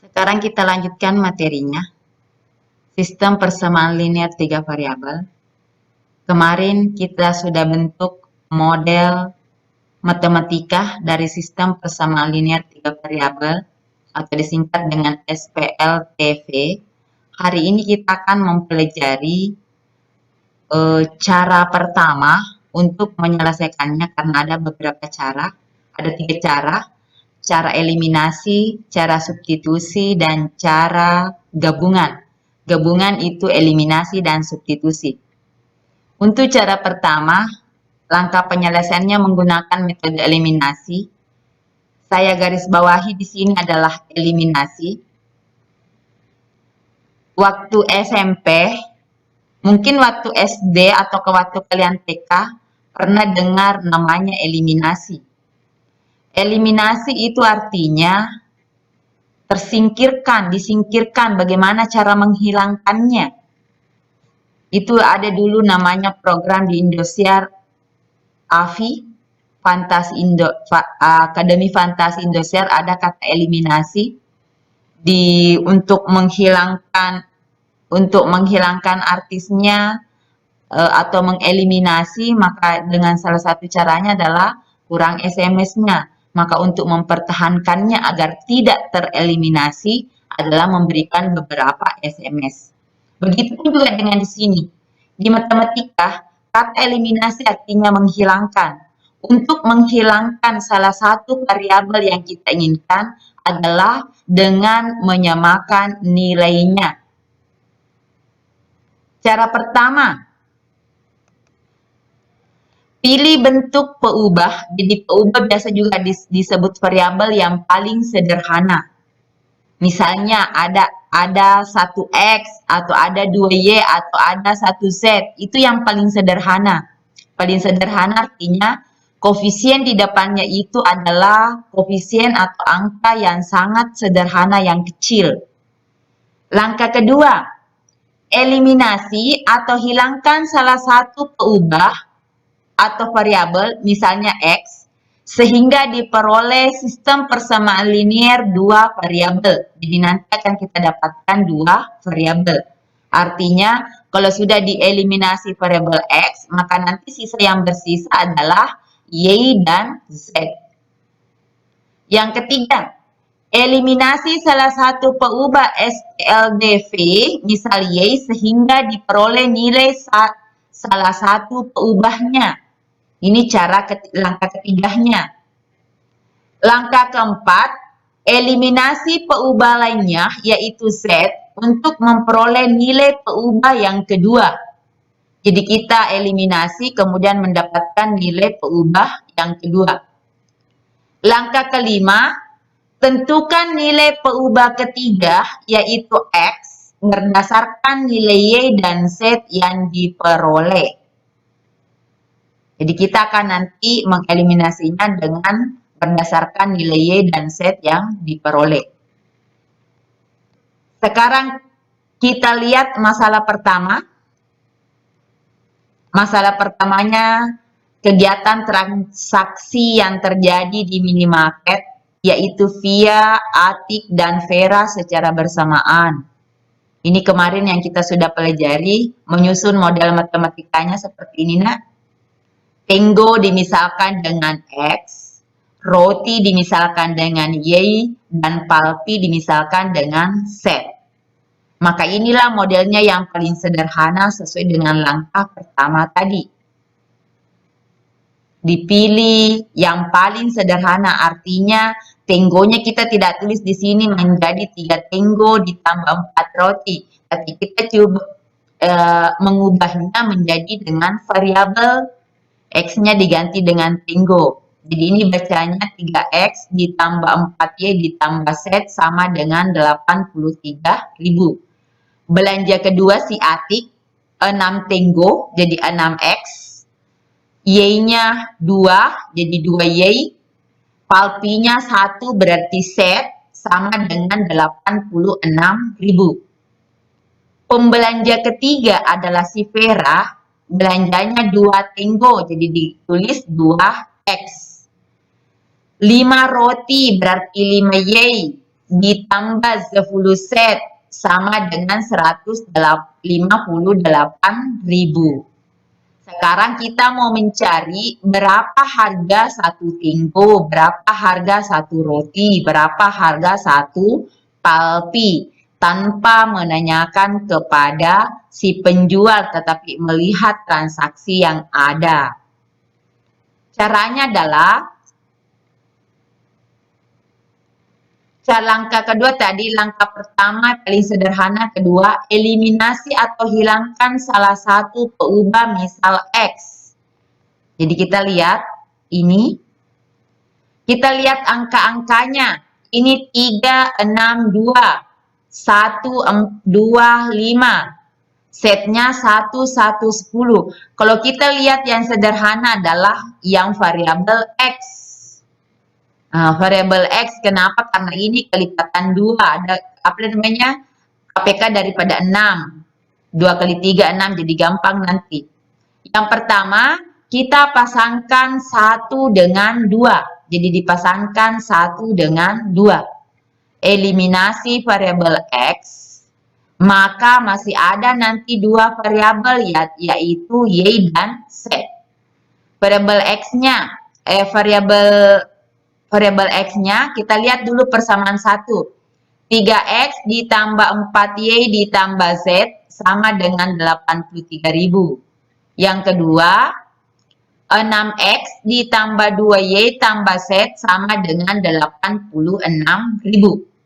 Sekarang kita lanjutkan materinya. Sistem persamaan linear 3 variabel. Kemarin kita sudah bentuk model matematika dari sistem persamaan linear 3 variabel atau disingkat dengan SPLTV. Hari ini kita akan mempelajari cara pertama untuk menyelesaikannya karena ada beberapa cara. Ada 3 cara. Cara eliminasi, cara substitusi, dan cara gabungan. Gabungan itu eliminasi dan substitusi. Untuk cara pertama, langkah penyelesaiannya menggunakan metode eliminasi. Saya garis bawahi di sini adalah eliminasi. Waktu SMP, mungkin waktu SD atau waktu kalian TK, pernah dengar namanya eliminasi. Eliminasi itu artinya tersingkirkan, disingkirkan, bagaimana cara menghilangkannya. Itu ada dulu namanya program di Indosiar AFI, Akademi Fantasi Indosiar, ada kata eliminasi untuk menghilangkan artisnya atau mengeliminasi, maka dengan salah satu caranya adalah kurang SMS-nya. Maka untuk mempertahankannya agar tidak tereliminasi adalah memberikan beberapa SMS. Begitupun juga dengan di sini. Di matematika, kata eliminasi artinya menghilangkan. Untuk menghilangkan salah satu variabel yang kita inginkan adalah dengan menyamakan nilainya. Cara pertama, pilih bentuk peubah. Jadi peubah biasa juga disebut variabel yang paling sederhana. Misalnya ada 1x atau ada 2y atau ada 1z. Itu yang paling sederhana. Paling sederhana artinya koefisien di depannya itu adalah koefisien atau angka yang sangat sederhana, yang kecil. Langkah kedua, eliminasi atau hilangkan salah satu peubah atau variabel, misalnya X, sehingga diperoleh sistem persamaan linear 2 variabel. Jadi nanti akan kita dapatkan 2 variabel. Artinya, kalau sudah dieliminasi variabel X, maka nanti sisa yang bersisa adalah Y dan Z. Yang ketiga, eliminasi salah satu peubah SPLDV, misal Y, sehingga diperoleh nilai salah satu peubahnya. Ini langkah ketiganya. Langkah keempat, eliminasi peubah lainnya, yaitu Z, untuk memperoleh nilai peubah yang kedua. Jadi kita eliminasi, kemudian mendapatkan nilai peubah yang kedua. Langkah kelima, tentukan nilai peubah ketiga, yaitu X, berdasarkan nilai Y dan Z yang diperoleh. Jadi kita akan nanti mengeliminasinya dengan berdasarkan nilai Y dan Z yang diperoleh. Sekarang kita lihat masalah pertama. Masalah pertamanya kegiatan transaksi yang terjadi di minimarket, yaitu Via, Atik, dan Vera secara bersamaan. Ini kemarin yang kita sudah pelajari, menyusun model matematikanya seperti ini, nak. Tango dimisalkan dengan X, roti dimisalkan dengan Y, dan palpi dimisalkan dengan Z. Maka inilah modelnya yang paling sederhana sesuai dengan langkah pertama tadi. Dipilih yang paling sederhana, artinya tenggonya kita tidak tulis di sini menjadi 3 tenggo ditambah 4 roti. Tapi kita coba mengubahnya menjadi dengan variabel X-nya diganti dengan tenggo. Jadi ini bacanya 3X ditambah 4Y ditambah Z sama dengan 83.000. Belanja kedua si Atik, 6 tenggo jadi 6X. Y-nya 2 jadi 2Y. Palpinya 1 berarti Z sama dengan 86.000. Pembelanja ketiga adalah si Vera. Belanjanya 2 tenggo, jadi ditulis 2X. 5 roti berarti 5Y. ditambah 10 set sama dengan 158.000. Sekarang kita mau mencari berapa harga satu tinggo, berapa harga satu roti, berapa harga satu palpi, tanpa menanyakan kepada si penjual tetapi melihat transaksi yang ada. Caranya adalah langkah kedua tadi, langkah pertama paling sederhana, kedua eliminasi atau hilangkan salah satu peubah misal X. Jadi kita lihat ini, kita lihat angka-angkanya. Ini 3, 6, 2, 1, 2, 5. Setnya 1, 1, 10. Kalau kita lihat yang sederhana adalah yang variabel X. Variabel X, kenapa? Karena ini kelipatan 2. Ada apa namanya? KPK daripada 6. 2 kali 3, 6. Jadi gampang nanti. Yang pertama, kita pasangkan 1 dengan 2. Jadi dipasangkan 1 dengan 2. Eliminasi variabel X, maka masih ada nanti dua variabel yaitu Y dan Z. Variabel X-nya, variabel X-nya kita lihat dulu persamaan 1. 3X ditambah 4Y ditambah Z sama dengan 83.000. Yang kedua, 6X ditambah 2Y tambah Z sama dengan 86.000.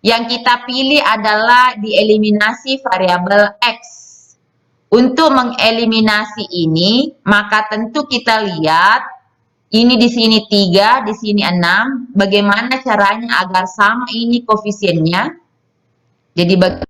Yang kita pilih adalah dieliminasi variabel X. Untuk mengeliminasi ini, maka tentu kita lihat ini di sini 3, di sini 6. Bagaimana caranya agar sama ini koefisiennya? Jadi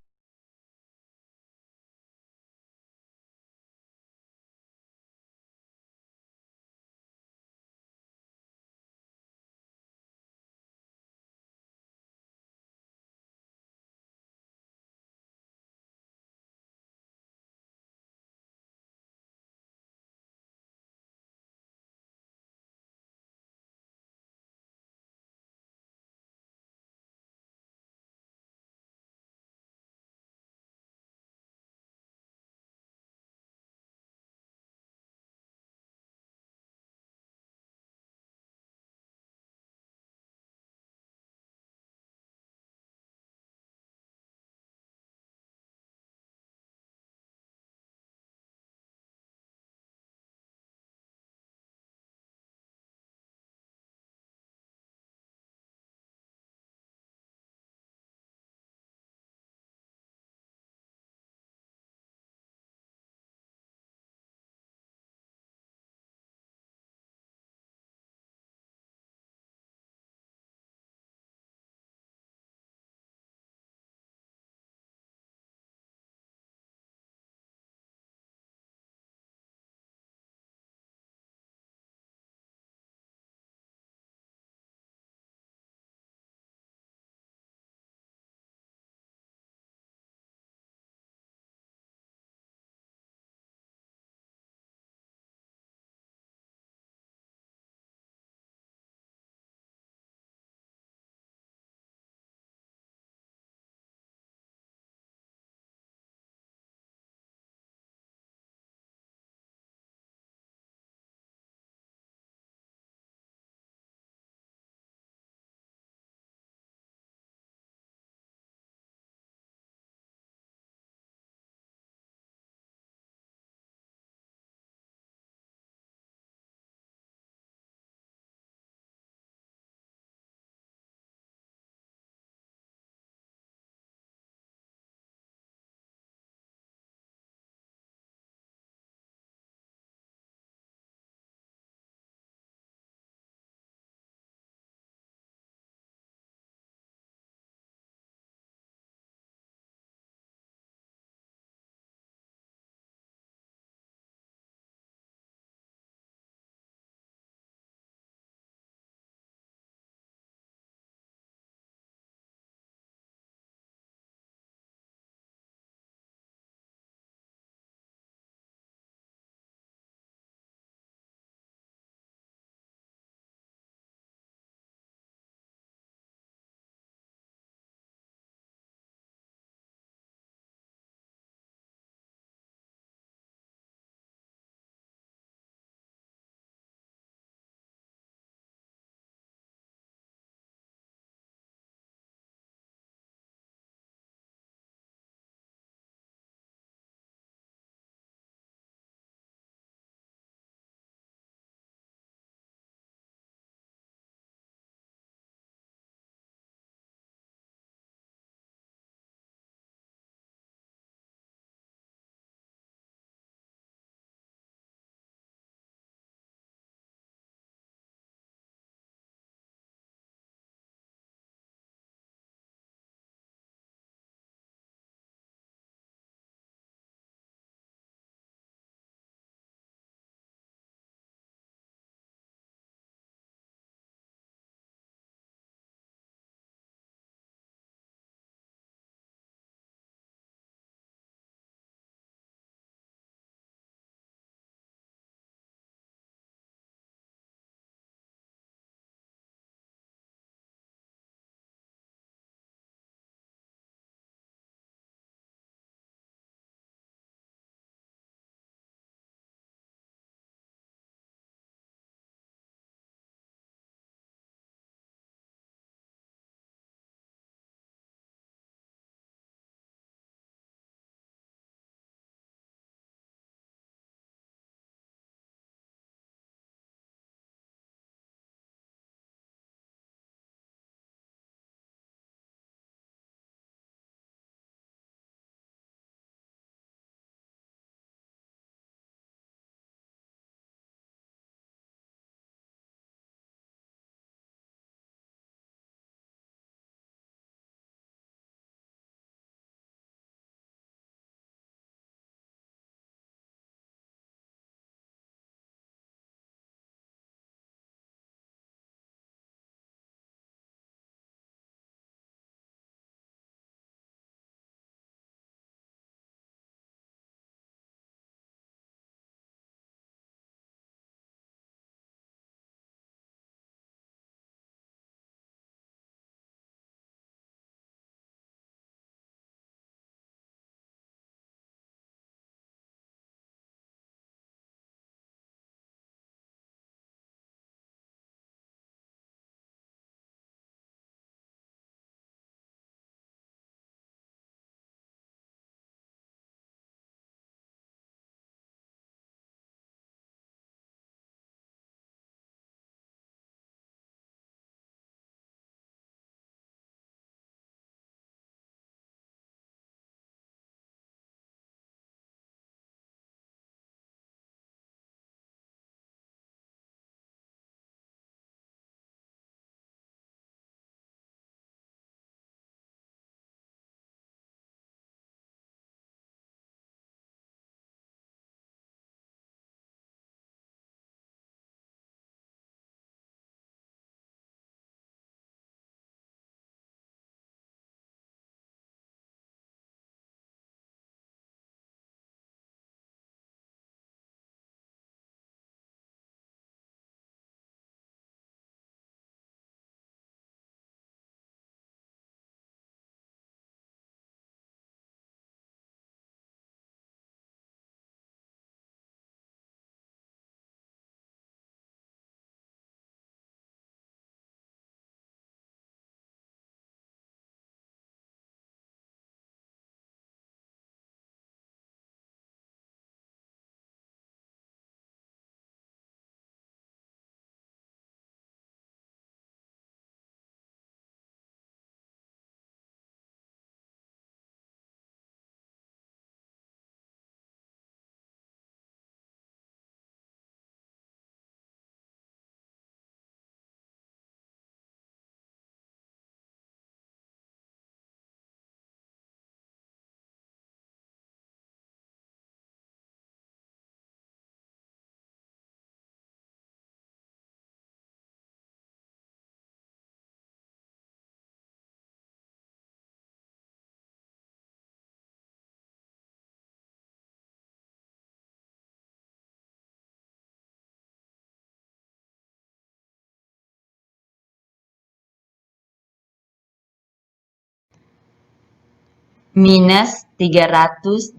minus 308.000.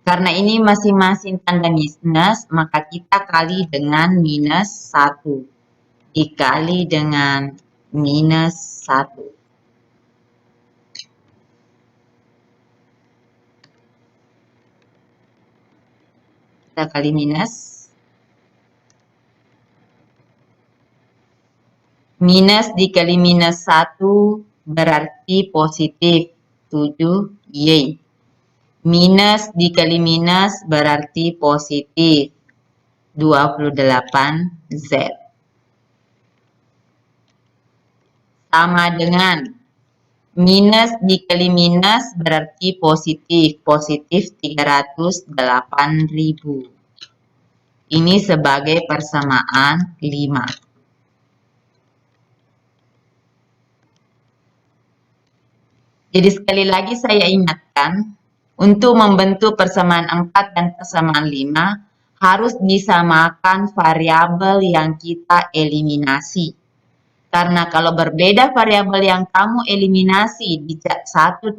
Karena ini masing-masing tanda minus, maka kita kali dengan minus 1. Dikali dengan minus 1. Kita kali minus. Minus dikali minus 1 berarti positif 7Y. Minus dikali minus berarti positif 28Z. Sama dengan minus dikali minus berarti positif 308.000. Ini sebagai persamaan 5. Jadi sekali lagi saya ingatkan, untuk membentuk persamaan 4 dan persamaan 5, harus disamakan variabel yang kita eliminasi. Karena kalau berbeda variabel yang kamu eliminasi di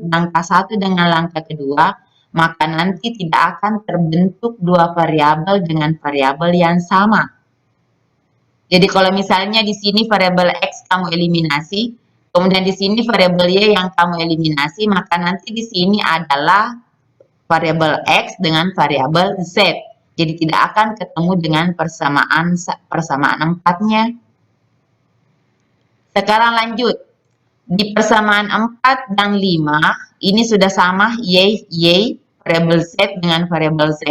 langkah 1 dengan langkah kedua, maka nanti tidak akan terbentuk dua variabel dengan variabel yang sama. Jadi kalau misalnya di sini variabel X kamu eliminasi, kemudian di sini variabel Y yang kamu eliminasi, maka nanti di sini adalah variabel X dengan variabel Z. Jadi tidak akan ketemu dengan persamaan 4-nya. Sekarang lanjut. Di persamaan 4 dan 5, ini sudah sama Y, variabel Z dengan variabel Z.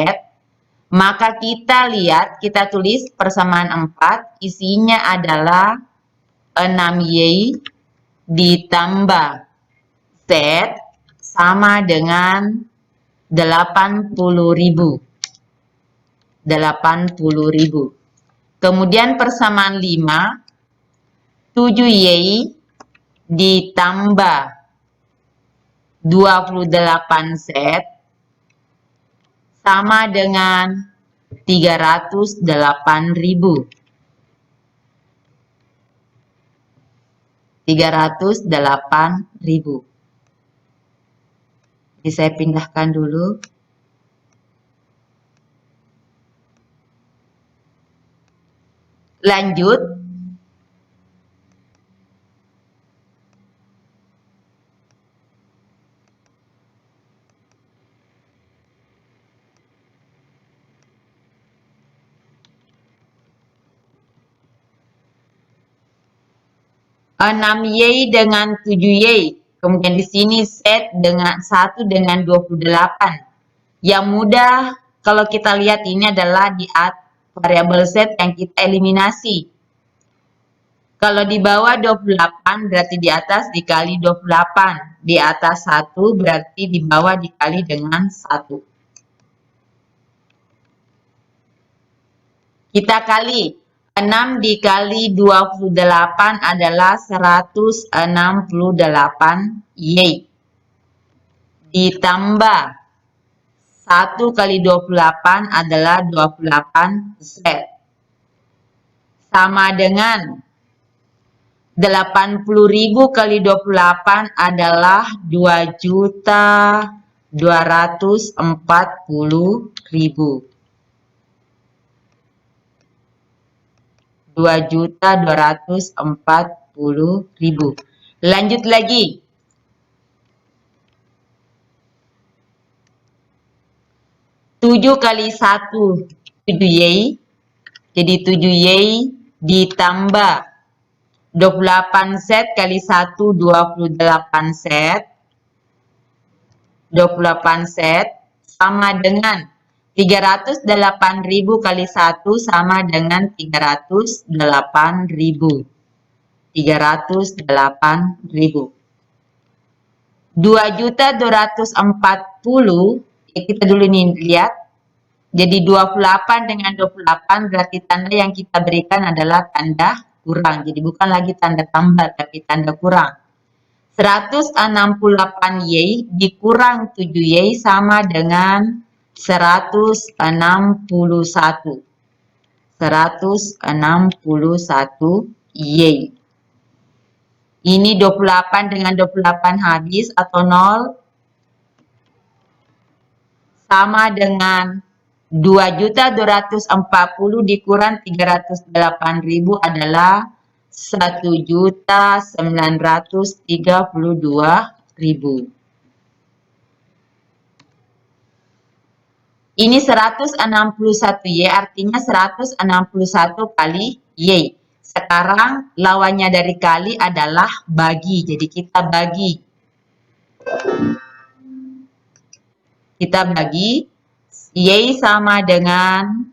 Maka kita lihat, kita tulis persamaan 4, isinya adalah 6Y ditambah Z sama dengan 80.000. 80.000. Kemudian persamaan 5, 7Y ditambah 28Z sama dengan 308.000. 308.000. Jadi saya pindahkan dulu. Lanjut. Enam Y dengan 7Y. Kemudian di sini Z dengan 1 dengan 28. Yang mudah kalau kita lihat ini adalah di variabel Z yang kita eliminasi. Kalau di bawah 28 berarti di atas dikali 28. Di atas 1 berarti di bawah dikali dengan 1. Kita kali. 6 dikali 28 adalah 168Y. Ditambah 1 kali 28 adalah 28Z. Sama dengan 80.000 kali 28 adalah 2.240.000. 2.240.000. Lanjut lagi. 7 kali 1, 7Y. Jadi 7Y ditambah 28Z kali 1, 28Z. 28Z sama dengan 308.000 kali 1 sama dengan 308.000. 308.000. 2.240, kita dulu nih lihat. Jadi 28 dengan 28 berarti tanda yang kita berikan adalah tanda kurang. Jadi bukan lagi tanda tambah tapi tanda kurang. 168Y dikurang 7Y sama dengan 161. 161Y. Ini 28 dengan 28 habis atau 0 sama dengan 2.240 dikurang 308.000 adalah 1.932.000. Ini 161 Y, artinya 161 kali Y. Sekarang lawannya dari kali adalah bagi. Jadi kita bagi. Y sama dengan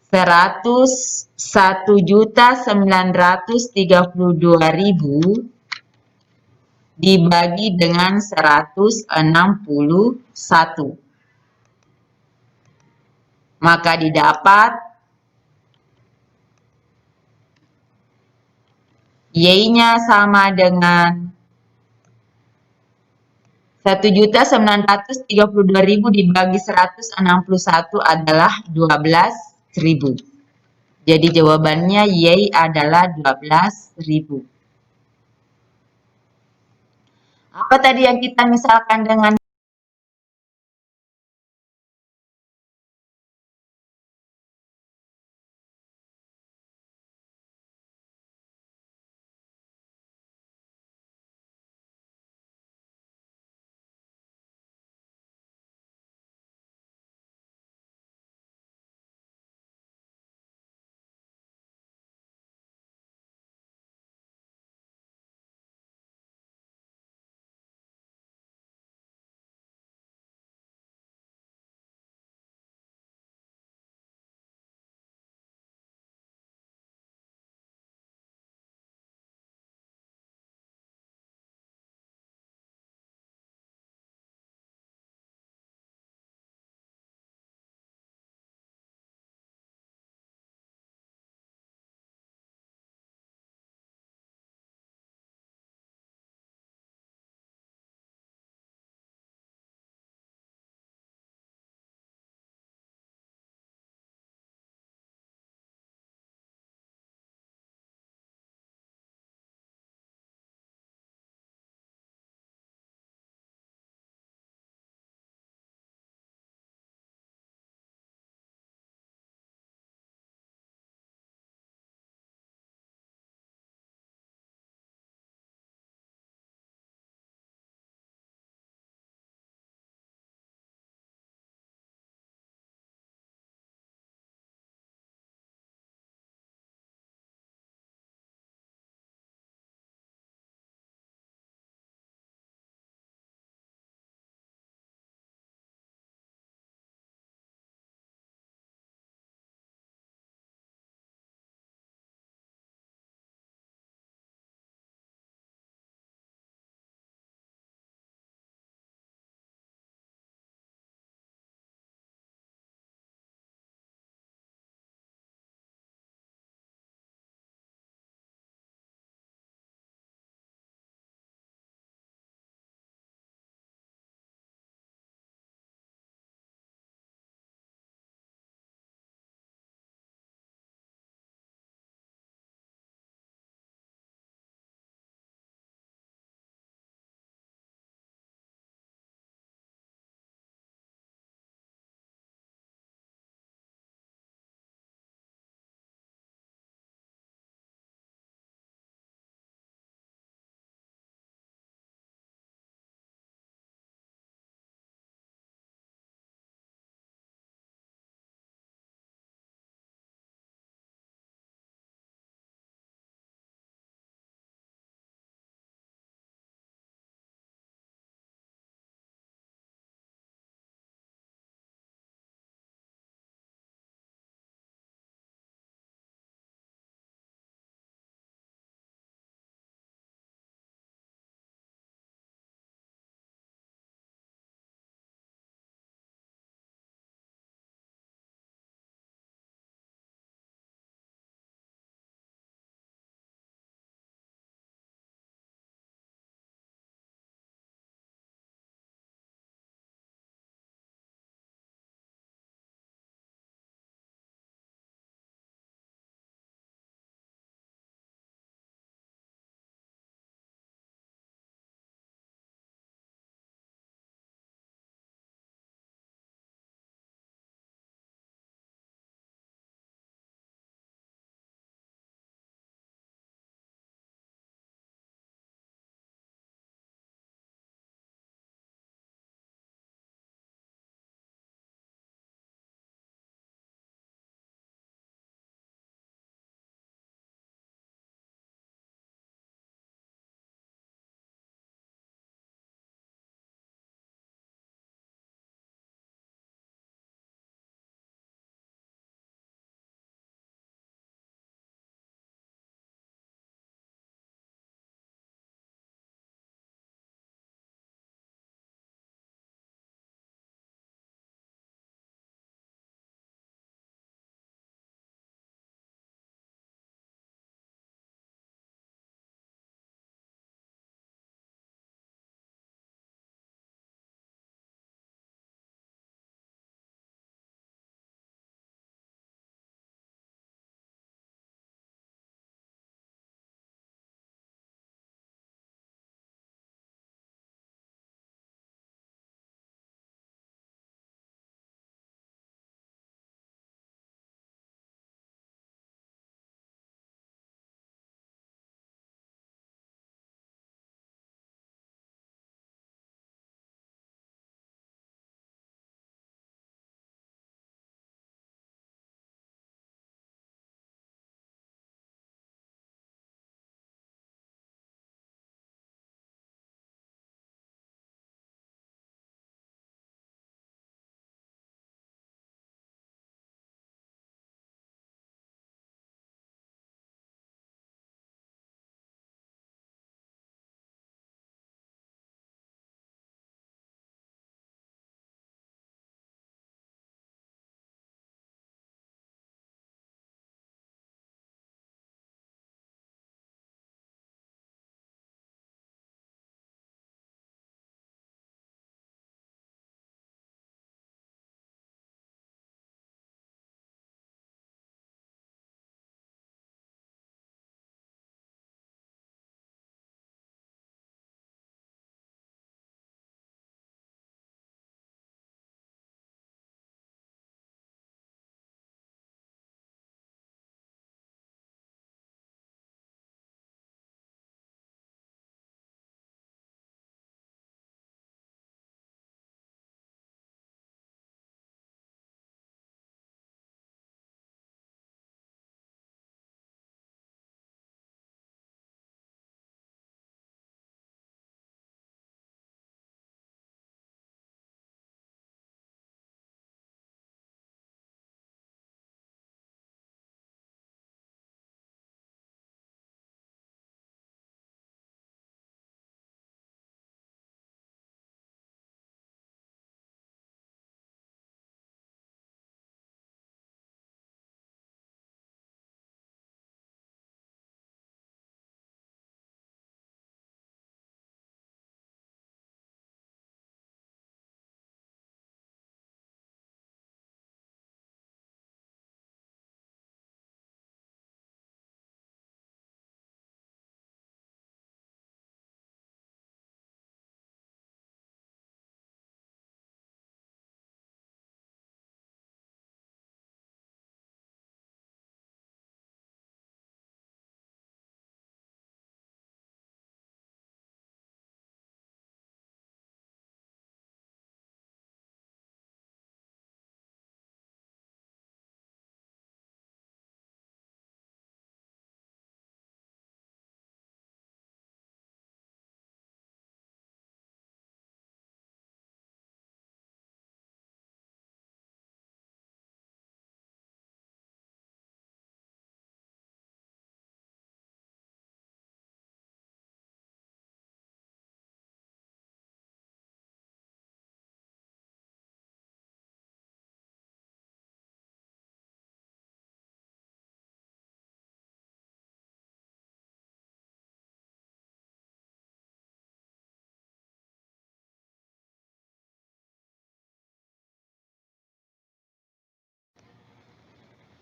101.932.000 dibagi dengan 161. Maka didapat Y-nya sama dengan 1.932.000 dibagi 161 adalah 12.000. Jadi jawabannya Y adalah 12.000. Apa tadi yang kita misalkan dengan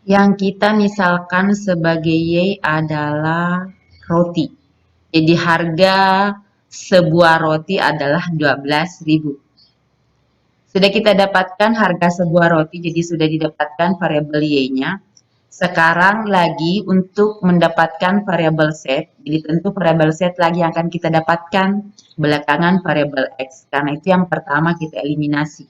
Yang kita misalkan sebagai Y adalah roti. Jadi harga sebuah roti adalah 12.000. Sudah kita dapatkan harga sebuah roti, jadi sudah didapatkan variabel Y-nya. Sekarang lagi untuk mendapatkan variabel Z, jadi tentu variabel Z lagi yang akan kita dapatkan belakangan variabel X. Karena itu yang pertama kita eliminasi.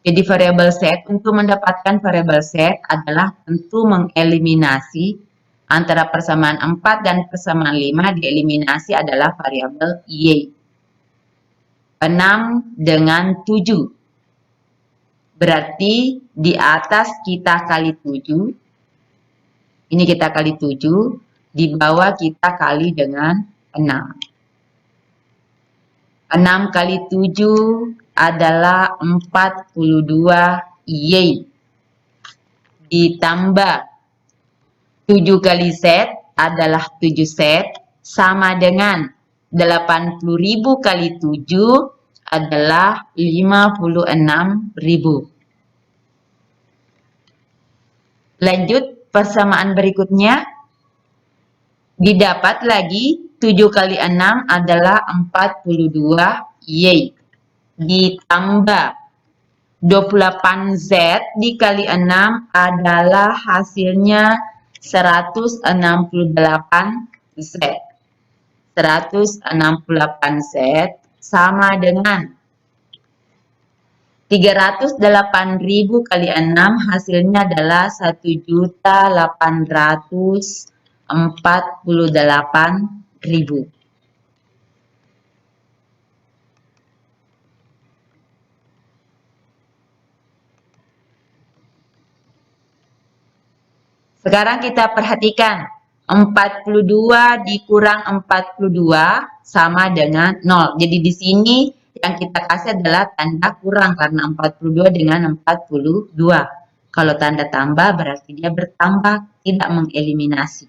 Jadi variabel Z, untuk mendapatkan variabel Z adalah tentu mengeliminasi antara persamaan 4 dan persamaan 5, dieliminasi adalah variabel Y. 6 dengan 7. Berarti di atas kita kali 7, ini kita kali 7, di bawah kita kali dengan 6. 6 kali 7 adalah 42 Y. Ditambah 7 kali Z adalah 7 Z, sama dengan 80.000 kali 7 adalah 56.000. Lanjut persamaan berikutnya. Didapat lagi 7 kali 6 adalah 42 Y. Ditambah 28Z dikali 6 adalah hasilnya 168Z. 168Z sama dengan 308.000 kali 6 hasilnya adalah 1.848.000. Sekarang kita perhatikan 42 dikurang 42 sama dengan 0. Jadi di sini yang kita kasih adalah tanda kurang karena 42 dengan 42. Kalau tanda tambah berarti dia bertambah, tidak mengeliminasi.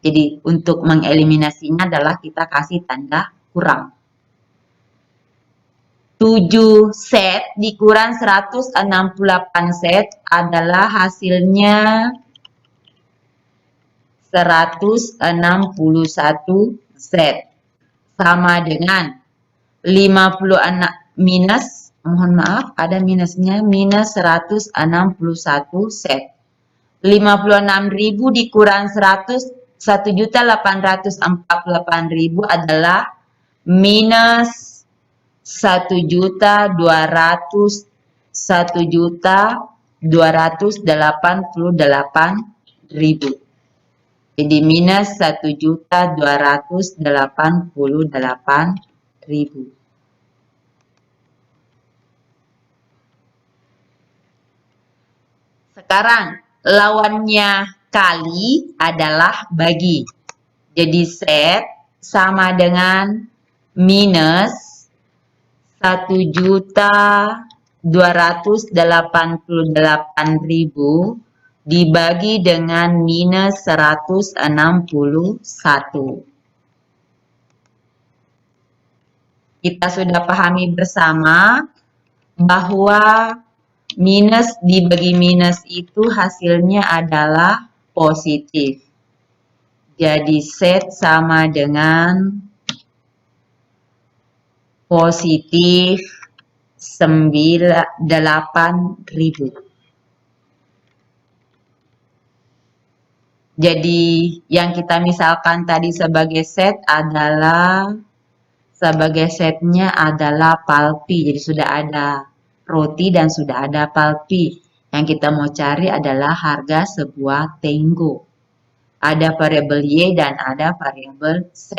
Jadi untuk mengeliminasinya adalah kita kasih tanda kurang. 7 set dikurang 168 set adalah hasilnya 161 set. Sama dengan 56 minus, mohon maaf ada minusnya, minus 161 set. 56.000 dikurang 1.848.000 adalah minus 1.288.000. Jadi minus 1.288.000. Sekarang lawannya kali adalah bagi. Jadi set sama dengan minus 1.288.000 dibagi dengan minus 161. Kita sudah pahami bersama bahwa minus dibagi minus itu hasilnya adalah positif. Jadi set sama dengan positif 8.000. Jadi yang kita misalkan tadi sebagai set adalah setnya adalah palpi. Jadi sudah ada roti dan sudah ada palpi. Yang kita mau cari adalah harga sebuah tenggo. Ada variabel Y dan ada variabel Z.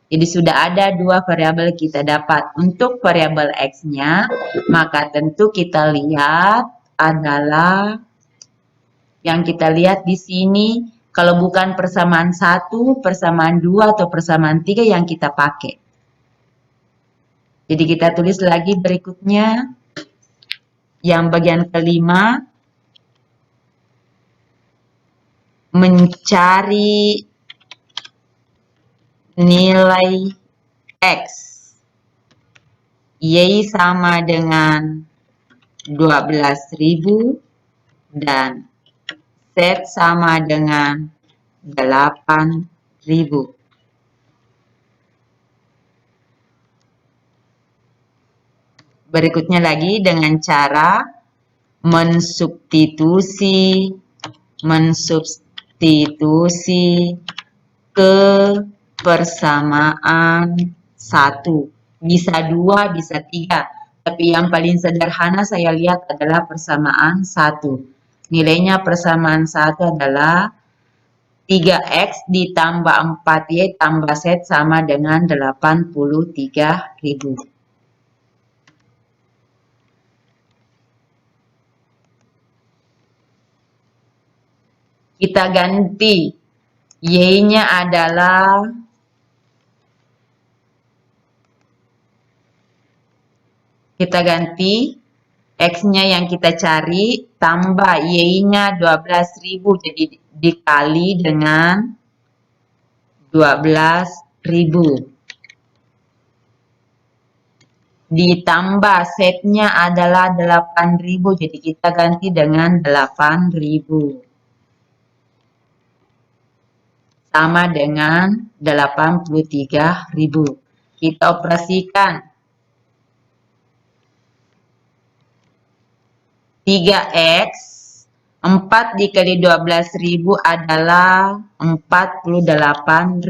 Jadi sudah ada dua variabel kita dapat. Untuk variabel X-nya, maka tentu kita lihat adalah yang kita lihat di sini, kalau bukan persamaan 1, persamaan 2, atau persamaan 3 yang kita pakai. Jadi kita tulis lagi berikutnya, yang bagian kelima, mencari nilai X. Y sama dengan 12.000 dan Z sama dengan 8.000. Berikutnya lagi dengan cara mensubstitusi ke persamaan 1. Bisa 2, bisa 3. Tapi yang paling sederhana saya lihat adalah persamaan 1. Nilainya persamaan 1 adalah 3X ditambah 4Y tambah Z sama dengan 83.000. Kita ganti. Y-nya adalah kita ganti X-nya yang kita cari tambah Y-nya 12.000, jadi dikali dengan 12.000. Ditambah Z-nya adalah 8.000, jadi kita ganti dengan 8.000. Sama dengan 83.000. Kita operasikan. 3X 4 dikali 12.000 adalah 48.000.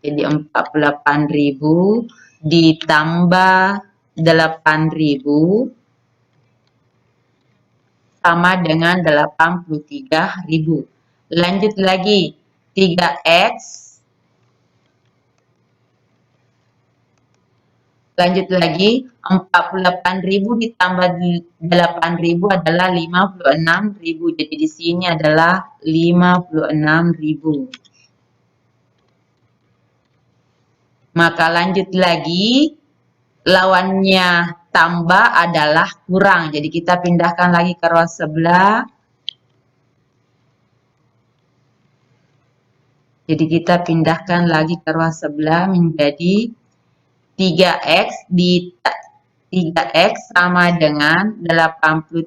Jadi 48.000 ditambah 8.000 sama dengan 83.000. Lanjut lagi. 3X. Lanjut lagi. 48.000 ditambah 8.000 adalah 56.000. Jadi di sini adalah 56.000. Maka lanjut lagi, lawannya tambah adalah kurang. Jadi kita pindahkan lagi ke row sebelah. Jadi kita pindahkan lagi ke row sebelah menjadi 3X sama dengan 83.000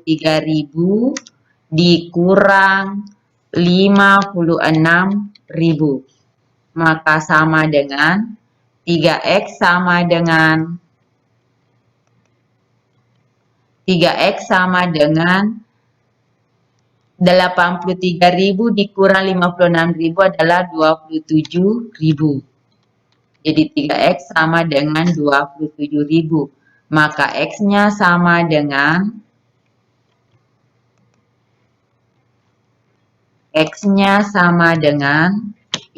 dikurang 56.000. Maka sama dengan 3X sama dengan 83.000 dikurang 56.000 adalah 27.000. Jadi 3X sama dengan 27.000. Maka X-nya sama dengan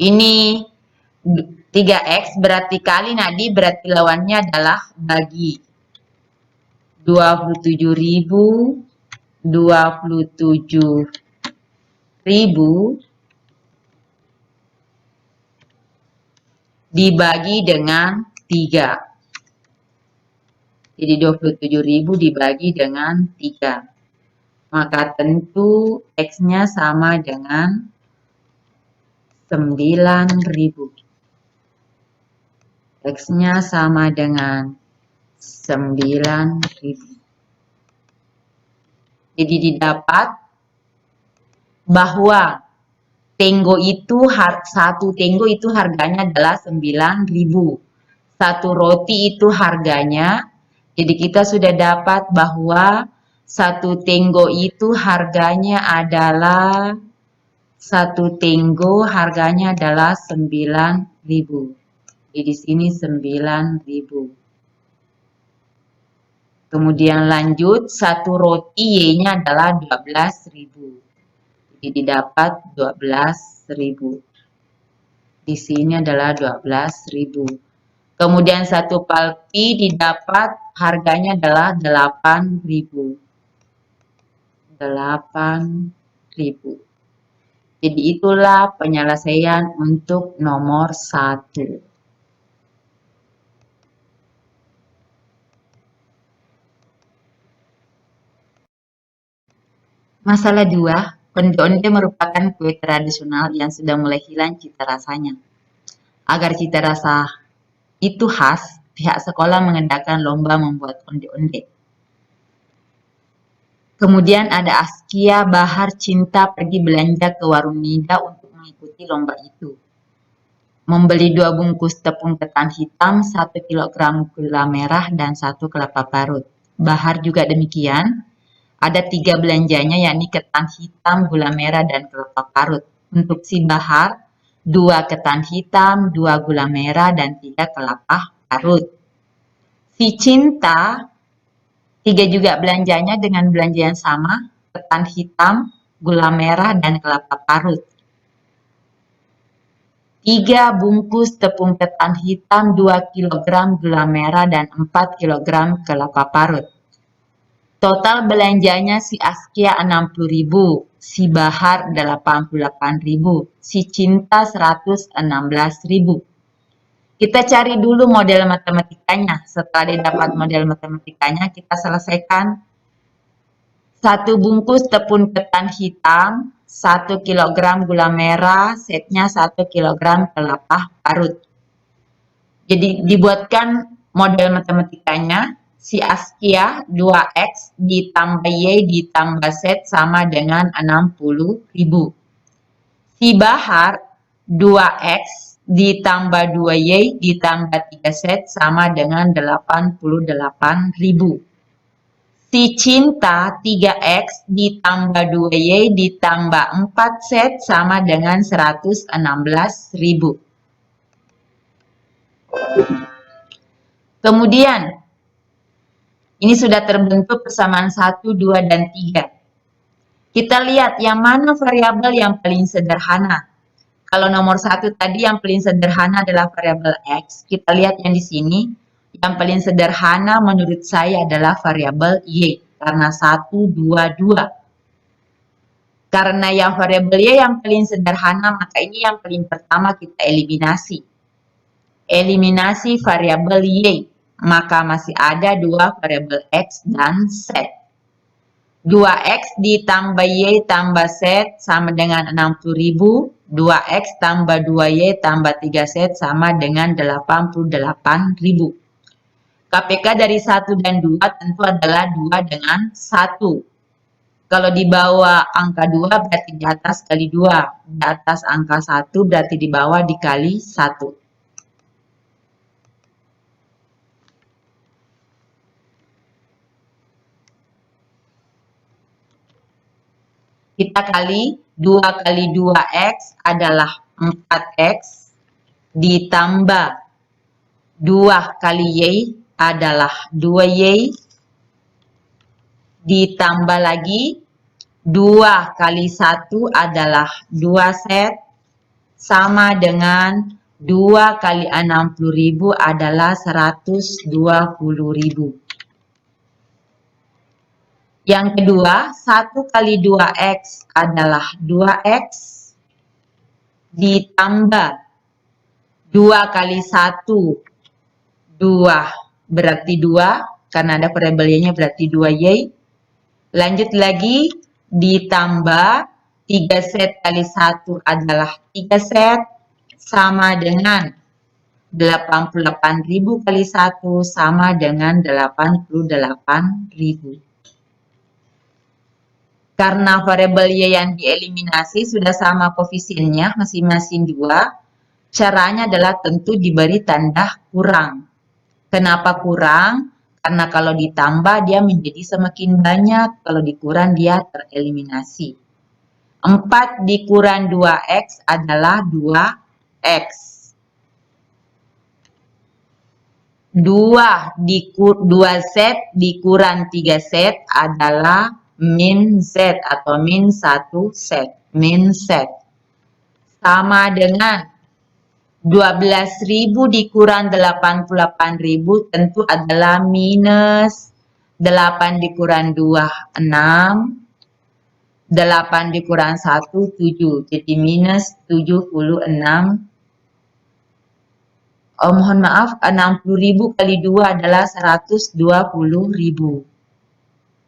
ini 3X berarti kali Nadi, berarti lawannya adalah bagi 27.000 dibagi dengan 3. Jadi 27.000 dibagi dengan 3. Maka tentu X-nya sama dengan 9.000. X-nya sama dengan 9.000. Jadi didapat bahwa satu tenggo itu harganya adalah 9.000. Satu roti itu harganya, jadi kita sudah dapat bahwa satu tenggo itu harganya adalah 9.000. Jadi di sini 9.000. Kemudian lanjut, satu roti Y-nya adalah 12.000. Jadi didapat 12.000. Di sini adalah 12.000. Kemudian satu palpi didapat harganya adalah 8.000. 8.000. Jadi itulah penyelesaian untuk nomor 1. Masalah 2, onde-onde merupakan kue tradisional yang sudah mulai hilang cita rasanya. Agar cita rasa itu khas, pihak sekolah mengadakan lomba membuat onde-onde. Kemudian ada Askia, Bahar, Cinta pergi belanja ke warung Nida untuk mengikuti lomba itu. Membeli 2 bungkus tepung ketan hitam, 1 kilogram gula merah, dan 1 kelapa parut. Bahar juga demikian. Ada 3 belanjanya, yakni ketan hitam, gula merah, dan kelapa parut. Untuk si Bahar, 2 ketan hitam, 2 gula merah, dan 3 kelapa parut. Si Cinta, 3 juga belanjanya dengan belanja yang sama, ketan hitam, gula merah, dan kelapa parut. 3 bungkus tepung ketan hitam, 2 kilogram gula merah, dan 4 kilogram kelapa parut. Total belanjanya si Askia 60.000, si Bahar 88.000, si Cinta 116.000. Kita cari dulu model matematikanya. Setelah didapat model matematikanya, kita selesaikan. 1 bungkus tepung ketan hitam, 1 kilogram gula merah, setnya 1 kilogram kelapa parut. Jadi dibuatkan model matematikanya, si Askia 2X ditambah Y ditambah Z sama dengan 60.000. Si Bahar 2X ditambah 2Y ditambah 3Z sama dengan 88.000. Si Cinta 3X ditambah 2Y ditambah 4Z sama dengan 116.000. Kemudian, ini sudah terbentuk persamaan 1, 2, dan 3. Kita lihat yang mana variabel yang paling sederhana. Kalau nomor 1 tadi yang paling sederhana adalah variabel X. Kita lihat yang di sini. Yang paling sederhana menurut saya adalah variabel Y. Karena 1, 2, 2. Karena yang variabel Y yang paling sederhana, maka ini yang paling pertama kita eliminasi. Eliminasi variabel Y. Maka masih ada 2 variabel X dan Z. 2X ditambah Y tambah Z sama dengan 60.000. 2X tambah 2Y tambah 3Z sama dengan 88.000. KPK dari 1 dan 2 tentu adalah 2 dengan 1. Kalau di bawah angka 2 berarti di atas kali 2. Di atas angka 1 berarti di bawah dikali 1. Kita kali 2 kali 2X adalah 4X ditambah 2 kali Y adalah 2Y ditambah lagi 2 kali 1 adalah 2Z sama dengan 2 kali 60.000 adalah 120.000. Yang kedua, 1 kali 2X adalah 2X ditambah 2 kali 1, 2 berarti 2, karena ada variabel Y-nya berarti 2Y. Lanjut lagi, ditambah 3Z kali 1 adalah 3Z sama dengan 88.000 kali 1 sama dengan 88.000. Karena variabel Y yang dieliminasi sudah sama koefisiennya masing-masing 2, caranya adalah tentu diberi tanda kurang. Kenapa kurang? Karena kalau ditambah dia menjadi semakin banyak, kalau dikurang dia tereliminasi. 4 dikurang 2X adalah 2X. 2Z dikurang 3Z adalah min Z atau min 1Z. Min Z. Sama dengan 12.000 dikurang 88.000 tentu adalah minus 8 dikurang 2, 6. 8 dikurang 1, 7. Jadi minus 76. Mohon maaf, 60.000 kali 2 adalah 120.000.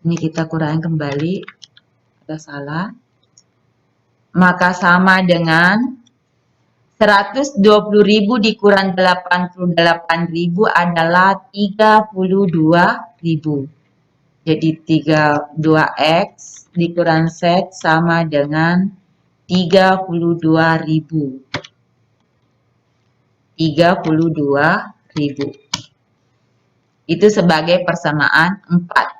Ini kita kurangi kembali, ada salah. Maka sama dengan 120.000 dikurang 88.000 adalah 32.000. Jadi 2x dikurang Z sama dengan 32.000. 32.000. Itu sebagai persamaan 4.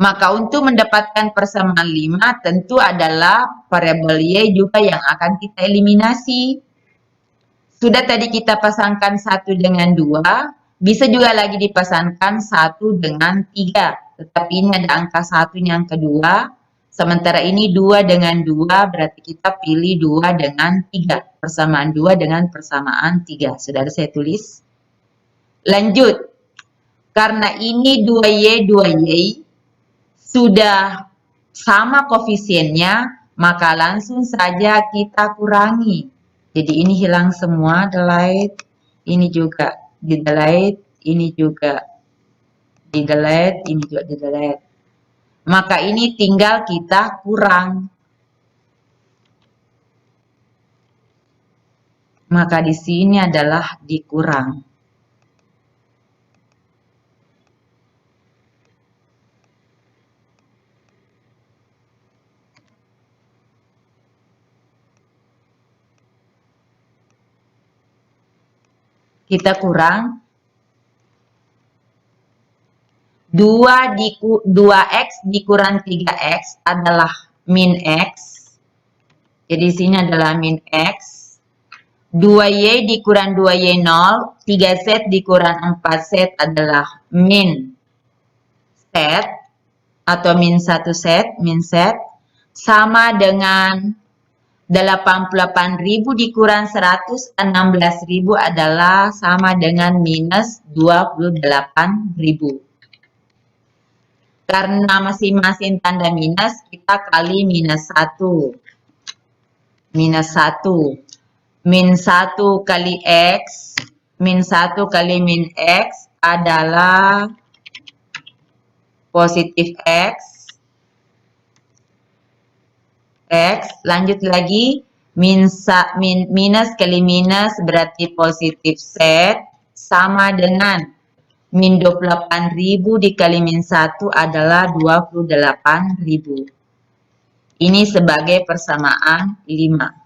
Maka untuk mendapatkan persamaan 5 tentu adalah variabel Y juga yang akan kita eliminasi. Sudah tadi kita pasangkan 1 dengan 2, bisa juga lagi dipasangkan 1 dengan 3. Tetapi ini ada angka 1 yang kedua, sementara ini 2 dengan 2, berarti kita pilih 2 dengan 3. Persamaan 2 dengan persamaan 3. Sudah saya tulis. Lanjut. Karena ini 2Y, 2Y, sudah sama koefisiennya, maka langsung saja kita kurangi. Jadi ini hilang semua, delete, ini juga di delete, ini juga di delete, ini juga di delete. Maka ini tinggal kita kurang. Maka di sini adalah dikurang. Kita kurang 2x dikurang 3x adalah min x. Jadi di sini adalah min x. 2y dikurang 2y 0, 3z dikurang 4z adalah min z atau min 1z, min z, sama dengan 88.000 dikurang 116.000 adalah sama dengan minus 28.000. Karena masing-masing tanda minus, kita kali minus 1. Minus 1. Min 1 kali X, min 1 kali min X adalah positif X. Lanjut lagi, minus kali minus berarti positif Z, sama dengan min 28.000 dikali min 1 adalah 28.000. Ini sebagai persamaan 5.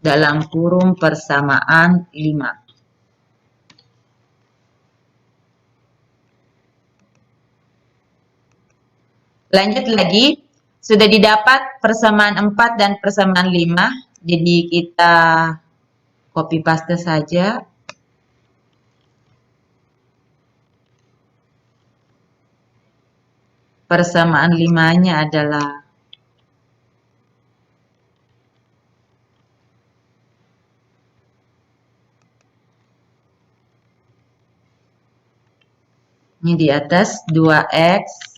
Dalam kurung persamaan 5. Lanjut lagi, sudah didapat persamaan 4 dan persamaan 5, jadi kita copy paste saja. Persamaan 5-nya adalah ini di atas 2x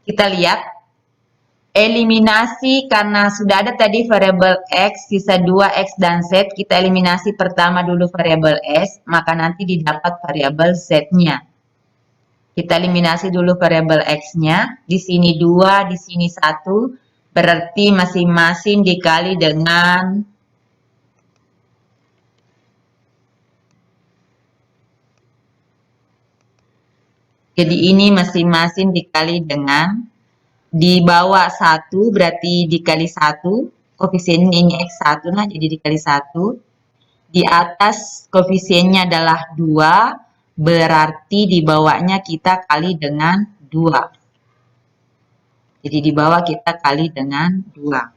kita lihat eliminasi karena sudah ada tadi variabel X, sisa 2X dan Z, kita eliminasi pertama dulu variabel S, maka nanti didapat variabel Z-nya. Kita eliminasi dulu variabel X-nya, di sini 2, di sini 1, berarti masing-masing dikali dengan jadi ini masing-masing dikali dengan di bawah 1 berarti dikali 1, koefisiennya ini X1, nah jadi dikali 1. Di atas koefisiennya adalah 2, berarti di bawahnya kita kali dengan 2. Jadi di bawah kita kali dengan 2.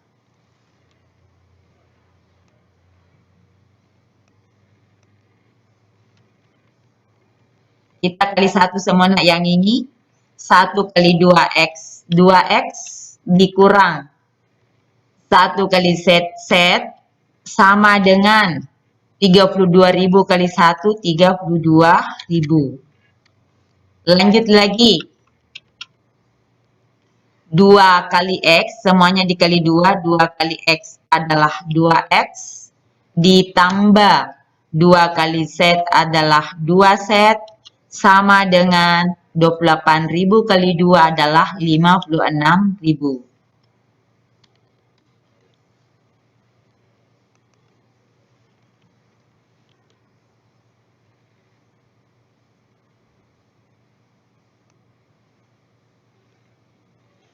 Kita kali 1 semuanya yang ini, 1 kali 2x, 2x dikurang 1 kali z sama dengan 32.000 kali 1, 32.000. Lanjut lagi. 2 kali X, semuanya dikali 2, 2 kali X adalah 2X, ditambah 2 kali Z adalah 2 Z, sama dengan 28.000 kali 2 adalah 56.000.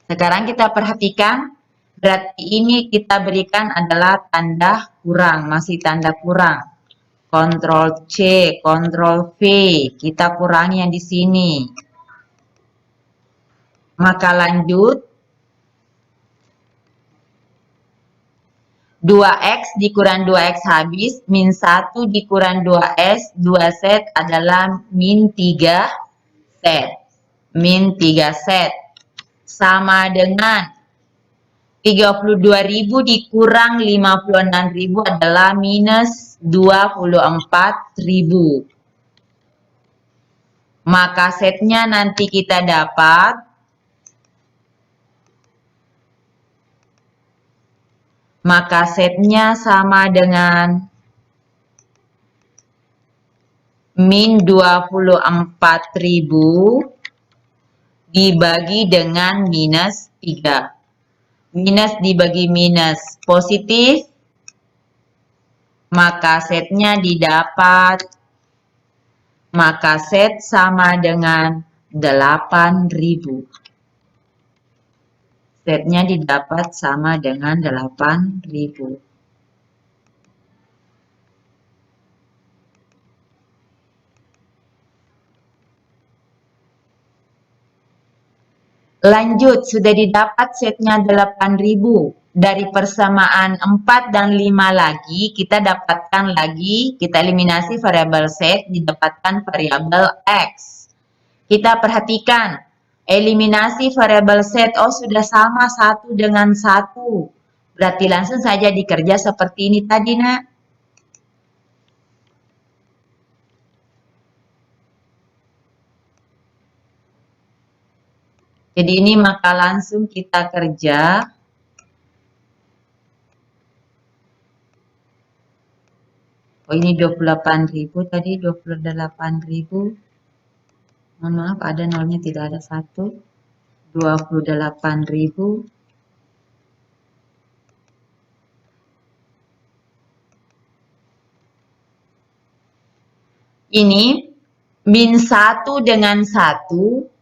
Sekarang kita perhatikan, berarti ini kita berikan adalah tanda kurang, masih tanda kurang. Ctrl C, Ctrl V, kita kurangi yang di sini. Maka lanjut, 2X dikurang 2X habis, min 1 dikurang 2S, 2Z adalah min 3Z. Min 3Z. Sama dengan 32.000 dikurang 56.000 adalah minus 24.000. Maka setnya nanti kita dapat sama dengan min 24.000 dibagi dengan minus 3. Minus dibagi minus positif, maka setnya didapat, maka set sama dengan 8.000. Setnya didapat sama dengan 8.000. Lanjut, sudah didapat setnya 8.000. Dari persamaan 4 dan 5 lagi, kita dapatkan lagi, kita eliminasi variabel set, didapatkan variabel X. Kita perhatikan, eliminasi variabel set, oh sudah sama 1 dengan 1. Berarti langsung saja dikerja seperti ini tadi, nak. Jadi ini maka langsung kita kerja. Oh ini 28.000 tadi, 28.000. Mohon maaf ada nolnya tidak ada 1. 28.000. Ini min 1 dengan 1.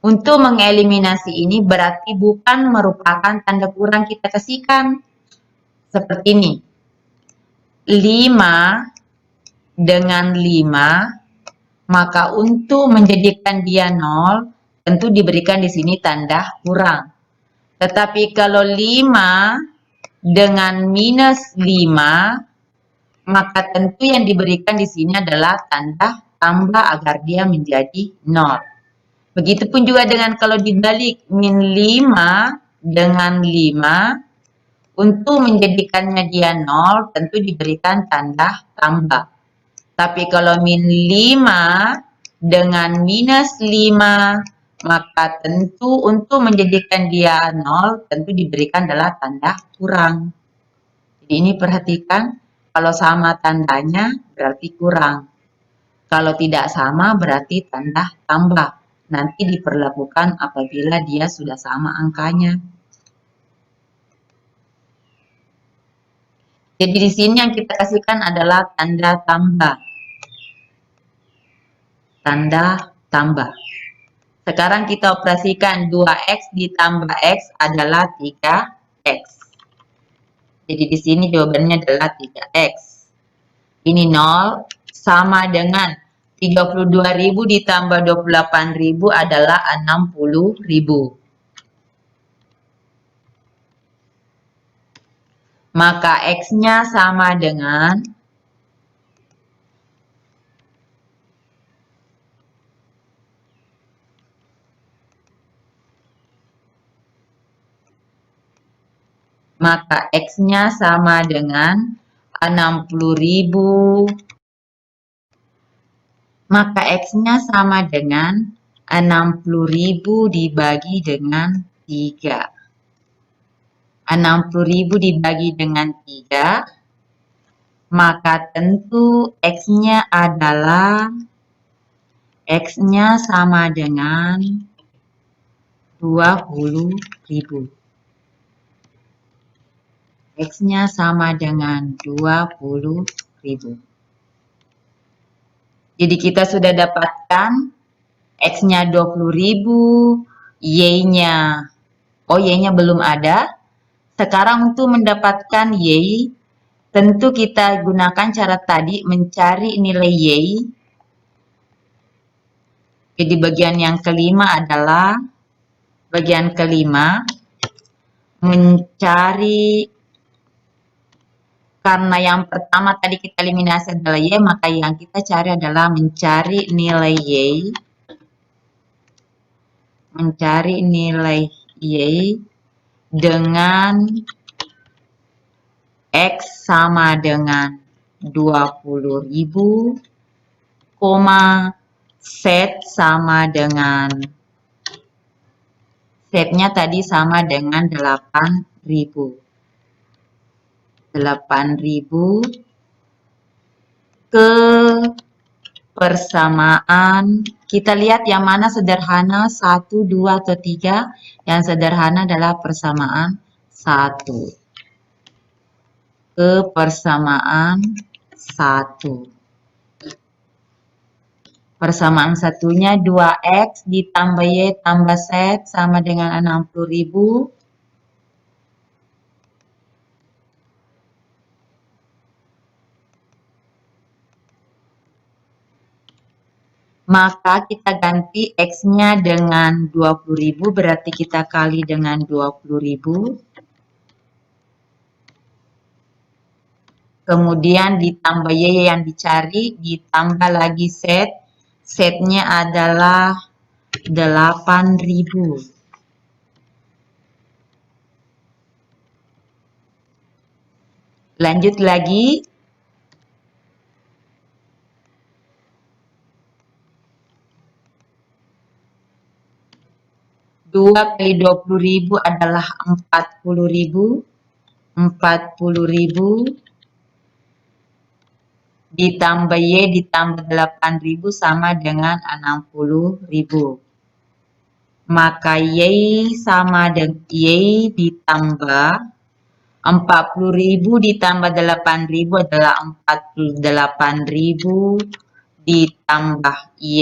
Untuk mengeliminasi ini berarti bukan merupakan tanda kurang kita kasihkan. Seperti ini. 5 dengan 5, maka untuk menjadikan dia 0, tentu diberikan di sini tanda kurang. Tetapi kalau 5 dengan minus 5, maka tentu yang diberikan di sini adalah tanda tambah agar dia menjadi 0. Begitupun juga dengan kalau dibalik, min 5 dengan 5, untuk menjadikannya dia 0, tentu diberikan tanda tambah. Tapi kalau min 5 dengan minus 5, maka tentu untuk menjadikan dia 0, tentu diberikan adalah tanda kurang. Jadi ini perhatikan, kalau sama tandanya berarti kurang. Kalau tidak sama berarti tanda tambah. Nanti diperlakukan apabila dia sudah sama angkanya. Jadi di sini yang kita kasihkan adalah tanda tambah. Tanda tambah. Sekarang kita operasikan 2X ditambah X adalah 3X. Jadi di sini jawabannya adalah 3X. Ini 0 sama dengan 32.000 ditambah 28.000 adalah 60.000. Maka X-nya sama dengan X-nya sama dengan 60.000. Maka X-nya sama dengan 60.000 dibagi dengan 3. 60.000 dibagi dengan 3, maka tentu X-nya adalah X-nya sama dengan 20.000. X-nya sama dengan 20.000. Jadi kita sudah dapatkan X-nya 20.000, Y-nya, Y-nya belum ada. Sekarang untuk mendapatkan Y, tentu kita gunakan cara tadi mencari nilai Y. Jadi bagian yang kelima adalah bagian kelima mencari, karena yang pertama tadi kita eliminasi adalah Y, maka yang kita cari adalah mencari nilai Y. Mencari nilai Y dengan X sama dengan 20.000, Z sama dengan, Z-nya tadi sama dengan 8.000. 8.000 ke persamaan. Kita lihat yang mana sederhana, 1, 2, atau 3. Yang sederhana adalah persamaan 1. Ke persamaan 1. Persamaan satunya 2X ditambah Y tambah Z sama dengan 60.000. Maka kita ganti X-nya dengan 20.000, berarti kita kali dengan 20.000. Kemudian ditambah Y yang dicari, ditambah lagi Z. Z-nya adalah 8.000. Lanjut lagi. Dua kali 20.000 adalah 40.000. 40.000 ditambah Y ditambah 8.000 sama dengan 60.000. Maka Y sama dengan Y ditambah 40.000 ditambah 8.000 adalah 48.000 ditambah Y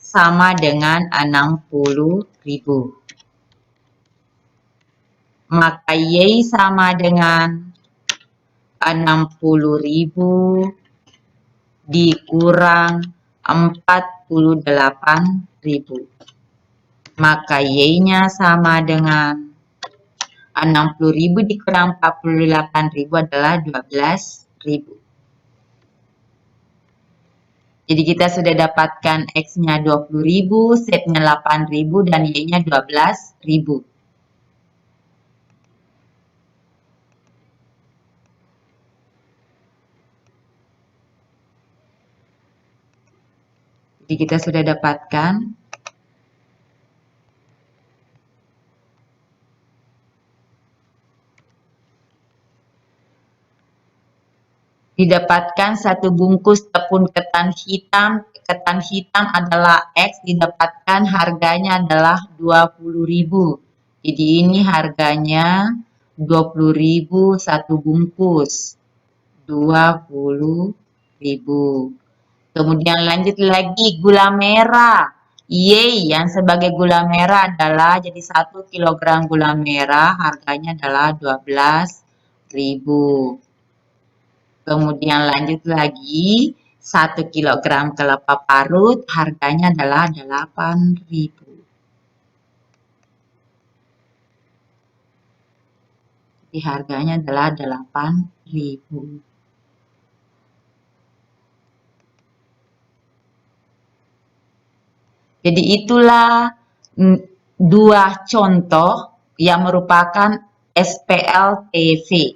sama dengan 60.000. Maka Y sama dengan 60.000 dikurang 48.000. Maka Y-nya sama dengan 60.000 dikurang 48.000 adalah 12.000. Jadi kita sudah dapatkan X-nya 20.000, Z-nya 8.000, dan Y-nya 12.000. Jadi kita sudah dapatkan satu bungkus tepung ketan hitam. Ketan hitam adalah X, didapatkan harganya adalah 20.000. Jadi ini harganya 20.000 satu bungkus. 20.000. Kemudian lanjut lagi gula merah. Y yang sebagai gula merah adalah, jadi 1 kg gula merah harganya adalah 12.000. Kemudian lanjut lagi 1 kg kelapa parut harganya adalah 8.000. Jadi harganya adalah 8.000. Jadi itulah dua contoh yang merupakan SPLTV.